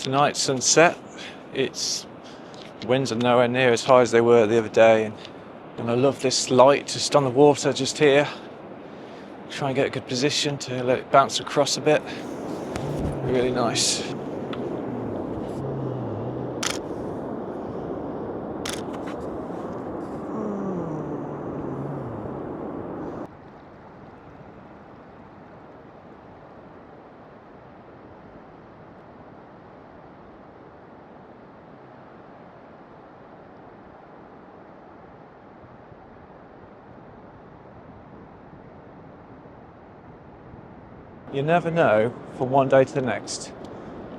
Tonight's sunset. Winds are nowhere near as high as they were the other day, and I love this light just on the water just here. Try and get a good position to let it bounce across a bit. Really nice. You never know from one day to the next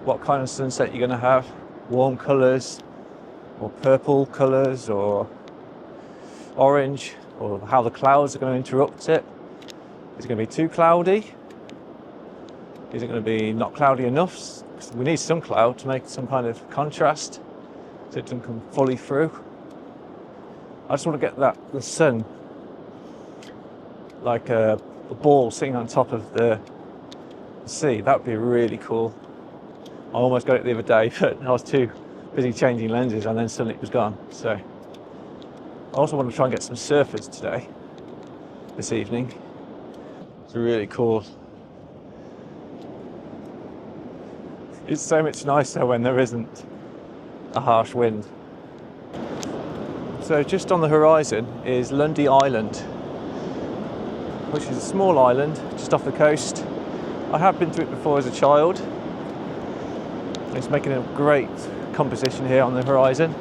what kind of sunset you're going to have. Warm colours, or purple colours, or orange, or how the clouds are going to interrupt it. Is it going to be too cloudy? Is it going to be not cloudy enough? Because we need some cloud to make some kind of contrast so it doesn't come fully through. I just want to get the sun like a ball sitting on top of the sea. That would be really cool. I almost got it the other day, but I was too busy changing lenses and then suddenly it was gone. So I also want to try and get some surfers today, this evening. It's really cool. It's so much nicer when there isn't a harsh wind. So just on the horizon is Lundy Island, which is a small island just off the coast. I have been to it before as a child. It's making a great composition here on the horizon.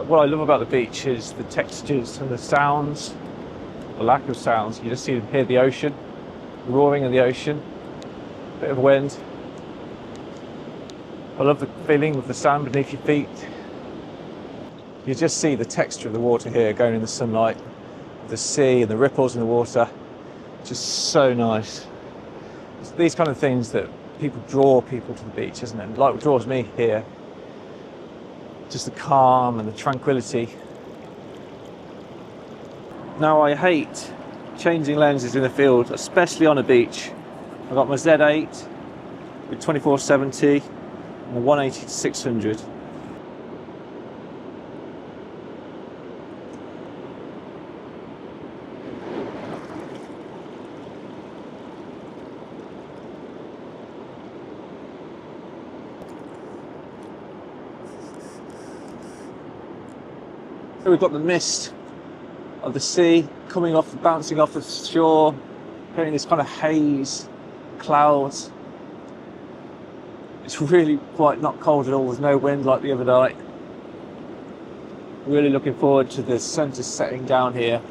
What I love about the beach is the textures and the sounds, the lack of sounds. You just hear the ocean, the roaring of the ocean, a bit of wind. I love the feeling of the sand beneath your feet. You just see the texture of the water here going in the sunlight, the sea and the ripples in the water. Just so nice. It's these kind of things that draw people to the beach, isn't it? Like what draws me here. Just the calm and the tranquility. Now I hate changing lenses in the field, especially on a beach. I've got my Z8 with 24-70 and a 180-600. So we've got the mist of the sea coming off, bouncing off the shore, creating this kind of haze, clouds. It's really quite not cold at all. There's no wind like the other night. Really looking forward to the sun just setting down here.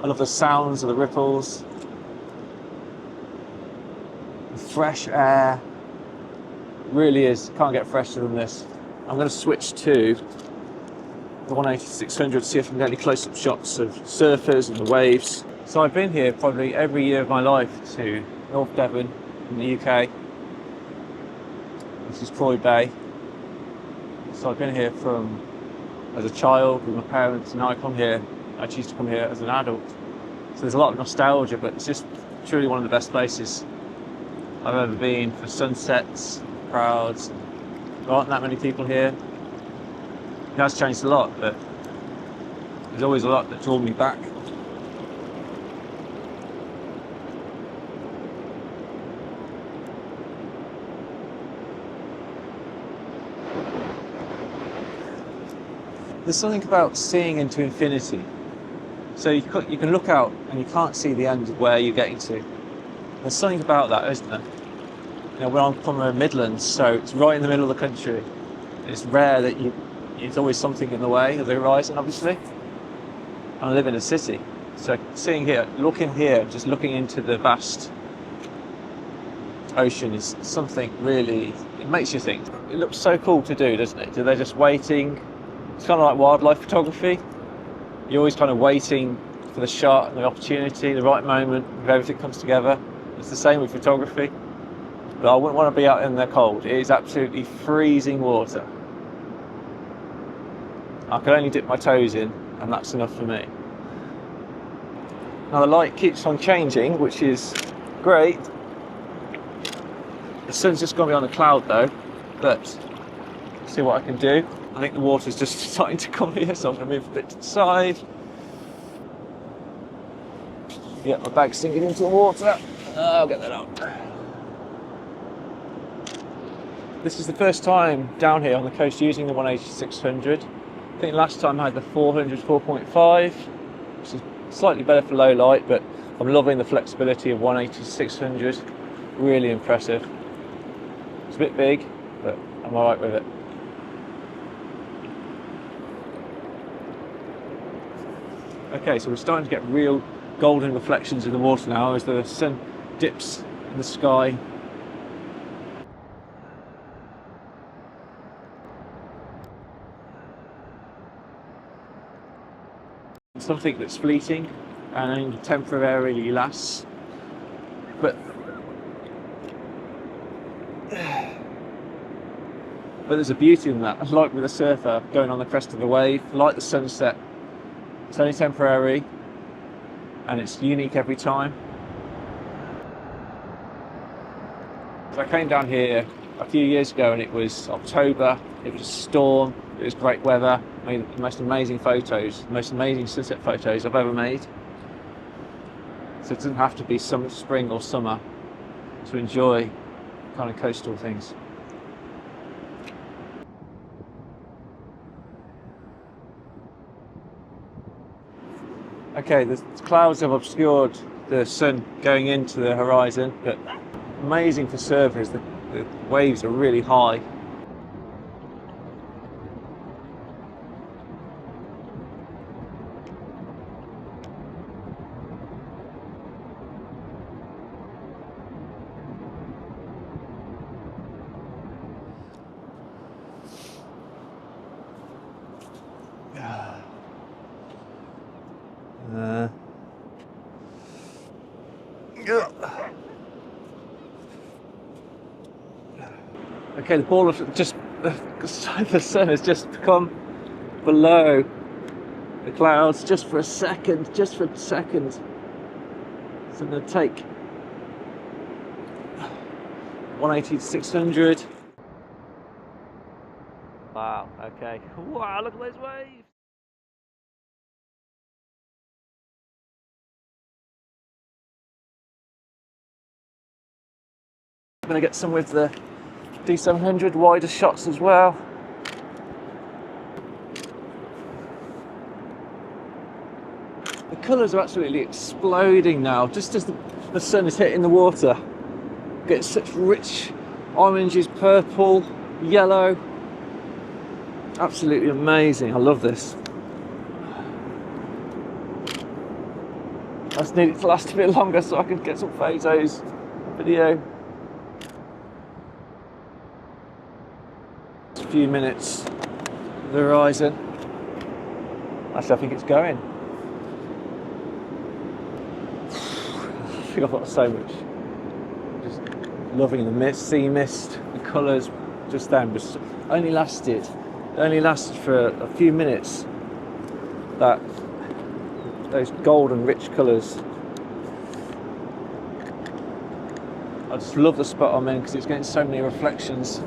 I love the sounds of the ripples, the fresh air. It really is. Can't get fresher than this. I'm going to switch to the 180-600 to see if I can get any close-up shots of surfers and the waves. So I've been here probably every year of my life to North Devon in the UK. This is Croyde Bay. So I've been here from as a child with my parents, and now I choose to come here as an adult. So there's a lot of nostalgia, but it's just truly one of the best places I've ever been for sunsets, crowds. There aren't that many people here. It has changed a lot, but there's always a lot that draws me back. There's something about seeing into infinity. So you can look out and you can't see the end of where you're getting to. There's something about that, isn't there? You know, when I'm from the Midlands, so it's right in the middle of the country. It's rare that there's always something in the way of the horizon, obviously. And I live in a city. So seeing here, looking here, just looking into the vast ocean is something really, it makes you think. It looks so cool to do, doesn't it? They're just waiting. It's kind of like wildlife photography. You're always kind of waiting for the shot and the opportunity, the right moment, if everything comes together. It's the same with photography. But I wouldn't want to be out in the cold. It is absolutely freezing water. I can only dip my toes in, and that's enough for me. Now the light keeps on changing, which is great. The sun's just gone behind a cloud though, but see what I can do. I think the water's just starting to come here, so I'm going to move a bit to the side. Yeah, my bag's sinking into the water. I'll get that out. This is the first time down here on the coast using the 180-600. I think last time I had the 400 4.5, which is slightly better for low light, but I'm loving the flexibility of 180-600. Really impressive. It's a bit big, but I'm alright with it. Okay, so we're starting to get real golden reflections in the water now as the sun dips in the sky. Something that's fleeting and temporarily lasts, but there's a beauty in that. Like with a surfer going on the crest of the wave, like the sunset, it's only temporary and it's unique every time. So I came down here a few years ago and it was October, it was a storm, it was great weather, made the most amazing photos, the most amazing sunset photos I've ever made. So it doesn't have to be spring or summer to enjoy kind of coastal things. Okay, the clouds have obscured the sun going into the horizon, but amazing for surfers. The waves are really high. Okay, the ball of just the sun has just come below the clouds just for a second, So I'm going to take 180-600. Wow, okay. Wow, look at those waves. I'm going to get some with the D700 wider shots as well. The colours are absolutely exploding now, just as the sun is hitting the water. Get such rich oranges, purple, yellow. Absolutely amazing. I love this. I just need it to last a bit longer so I can get some photos, video. A few minutes, the horizon. Actually, I think it's going. I think I've got so much. Just loving the mist, sea mist, the colours just then. Just only lasted for a few minutes. Those golden rich colours. I just love the spot I'm in because it's getting so many reflections.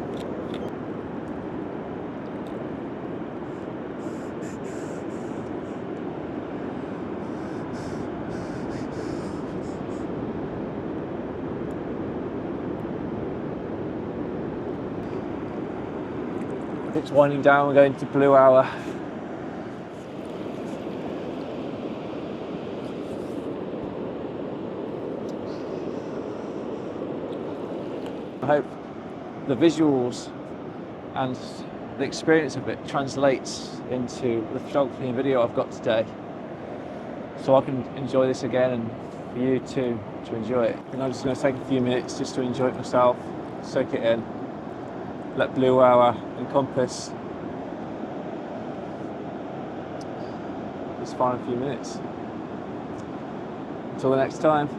It's winding down, we're going to blue hour. I hope the visuals and the experience of it translates into the photography and video I've got today, so I can enjoy this again and for you too to enjoy it. And I'm just going to take a few minutes just to enjoy it myself, soak it in. Let blue hour encompass this final few minutes. Until the next time.